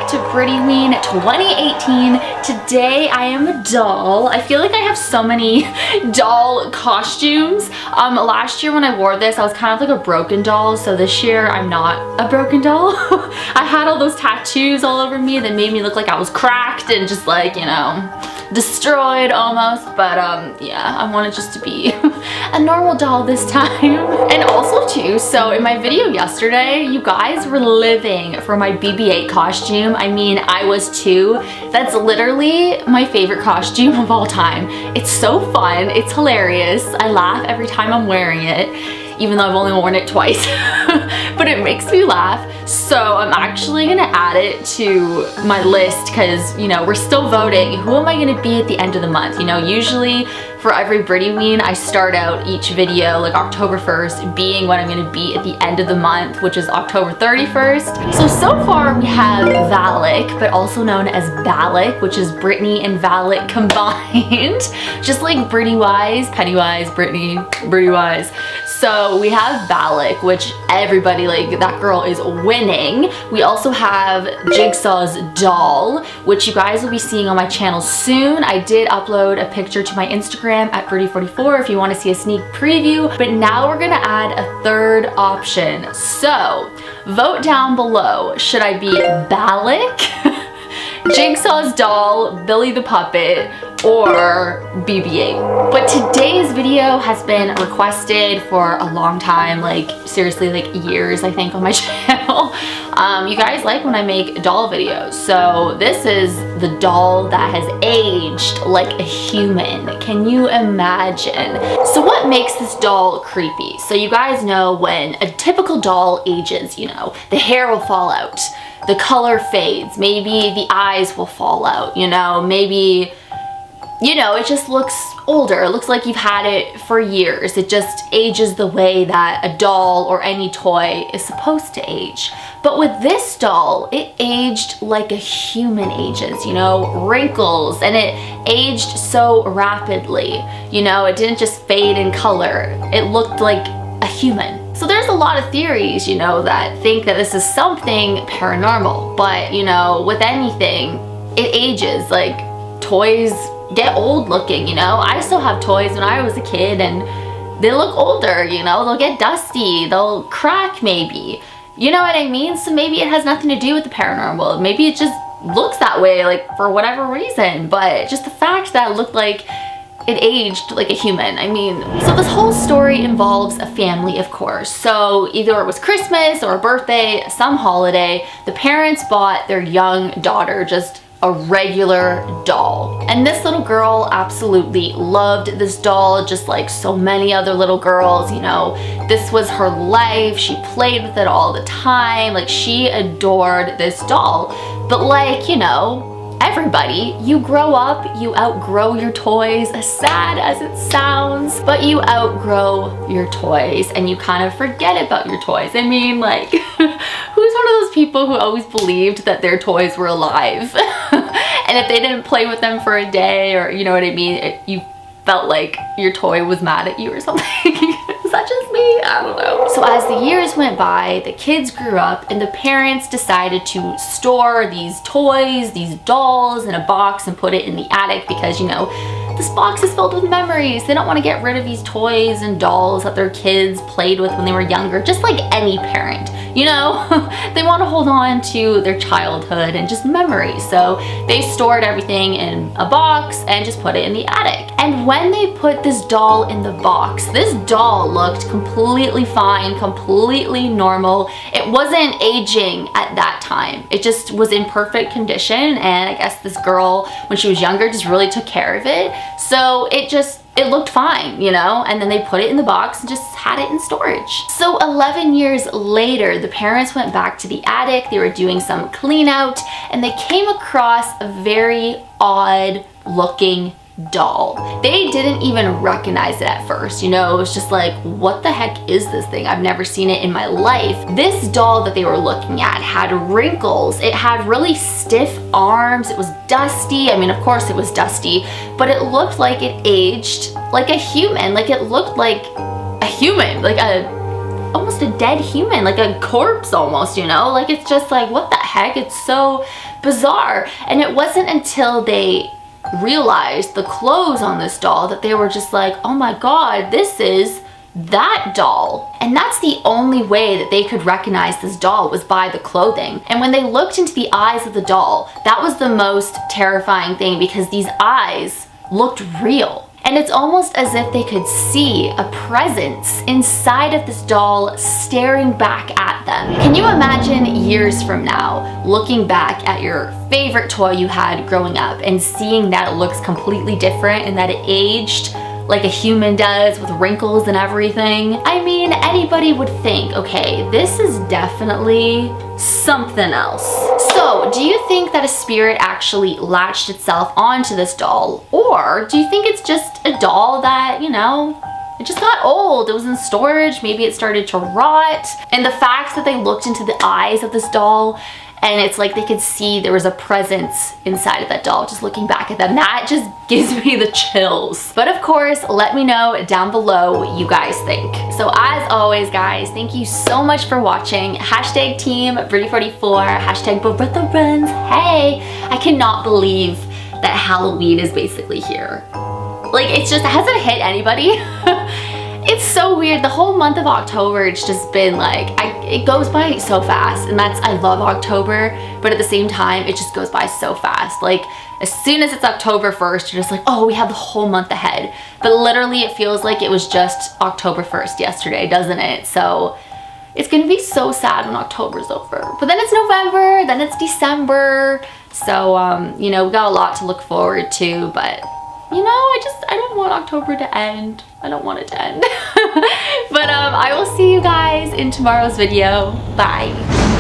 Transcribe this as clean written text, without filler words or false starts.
to Brittyween 2018. Today I am a doll. I feel like I have so many doll costumes. Last year when I wore this, I was kind of like a broken doll, so this year I'm not a broken doll. I had all those tattoos all over me that made me look like I was cracked and just like, you know, destroyed almost, but yeah, I wanted just to be a normal doll this time. And also too, so in my video yesterday, you guys were living for my BB-8 costume. I mean, I was too. That's literally my favorite costume of all time. It's so fun, it's hilarious. I laugh every time I'm wearing it, even though I've only worn it twice. But it makes me laugh. So I'm actually gonna add it to my list because, you know, we're still voting. Who am I gonna be at the end of the month? You know, usually for every Brittyween, I start out each video like October 1st being what I'm gonna be at the end of the month, which is October 31st. So far we have Valak, but also known as Balak, which is Brittany and Valak combined. Just like Britty-wise, Pennywise, Brittany, Britty-wise. So we have Balak, which everybody, like, that girl is winning. We also have Jigsaw's doll, which you guys will be seeing on my channel soon. I did upload a picture to my Instagram at Britty44 if you want to see a sneak preview, but now we're gonna add a third option. So vote down below. Should I be Balak, Jigsaw's doll, Billy the puppet, or BB-8? But today's video has been requested for a long time, like seriously, like years, I think, on my channel. You guys like when I make doll videos, so this is the doll that has aged like a human. Can you imagine? So what makes this doll creepy? So you guys know when a typical doll ages, you know, the hair will fall out, the color fades, maybe the eyes will fall out, you know, maybe, you know, it just looks older. It looks like you've had it for years. It just ages the way that a doll or any toy is supposed to age. But with this doll, it aged like a human ages, you know, wrinkles, and it aged so rapidly. You know, it didn't just fade in color. It looked like a human. So there's a lot of theories, you know, that think that this is something paranormal, but you know, with anything, it ages. Like, toys get old looking, you know. I still have toys when I was a kid and they look older, you know. They'll get dusty, they'll crack maybe. You know what I mean? So maybe it has nothing to do with the paranormal. Maybe it just looks that way, like, for whatever reason. But just the fact that it looked like it aged like a human. I mean, so this whole story involves a family, of course. So either it was Christmas or a birthday, some holiday, the parents bought their young daughter just a regular doll. And this little girl absolutely loved this doll, just like so many other little girls, you know. This was her life. She played with it all the time. Like, she adored this doll. But like, you know, everybody, you grow up, you outgrow your toys, as sad as it sounds, but you outgrow your toys and you kind of forget about your toys. I mean, like, who's one of those people who always believed that their toys were alive? And if they didn't play with them for a day, or you know what I mean, you felt like your toy was mad at you or something. Is that just me? I don't know. So as the years went by, the kids grew up and the parents decided to store these toys, these dolls in a box and put it in the attic because, you know, this box is filled with memories. They don't want to get rid of these toys and dolls that their kids played with when they were younger, just like any parent, you know. They want to hold on to their childhood and just memories. So they stored everything in a box and just put it in the attic. And when they put this doll in the box, this doll looked completely fine, completely normal. It wasn't aging at that time. It just was in perfect condition, and I guess this girl, when she was younger, just really took care of it. So it looked fine, you know, and then they put it in the box and just had it in storage. So 11 years later, the parents went back to the attic. They were doing some clean out and they came across a very odd looking doll. They didn't even recognize it at first, you know. It was just like, what the heck is this thing? I've never seen it in my life. This doll that they were looking at had wrinkles. It had really stiff arms. It was dusty. I mean, of course it was dusty, but it looked like it aged like a human. Like, it looked like a human, like a almost a dead human, like a corpse almost, you know? Like, it's just like, what the heck? It's so bizarre. And it wasn't until they realized the clothes on this doll that they were just like, oh my God, this is that doll. And that's the only way that they could recognize this doll, was by the clothing. And when they looked into the eyes of the doll, that was the most terrifying thing, because these eyes looked real. And it's almost as if they could see a presence inside of this doll staring back at them. Can you imagine years from now looking back at your favorite toy you had growing up and seeing that it looks completely different and that it aged like a human does, with wrinkles and everything? I mean, anybody would think, okay, this is definitely something else. So, do you think that a spirit actually latched itself onto this doll? Or do you think it's just a doll that, you know, it just got old, it was in storage, maybe it started to rot? And the fact that they looked into the eyes of this doll, and it's like they could see there was a presence inside of that doll just looking back at them, that just gives me the chills. But of course, let me know down below what you guys think. So as always, guys, thank you so much for watching. Hashtag Team Britty44, hashtag Bertha Runs. Hey, I cannot believe that Halloween is basically here. Like, it's just, hasn't hit anybody. It's so weird. The whole month of October, it's just been like, it goes by so fast. And I love October, but at the same time, it just goes by so fast. Like, as soon as it's October 1st, you're just like, oh, we have the whole month ahead. But literally, it feels like it was just October 1st yesterday, doesn't it? So it's gonna be so sad when October's over. But then it's November, then it's December. So, you know, we got a lot to look forward to, but you know, I don't want October to end. I don't want it to end. But I will see you guys in tomorrow's video. Bye.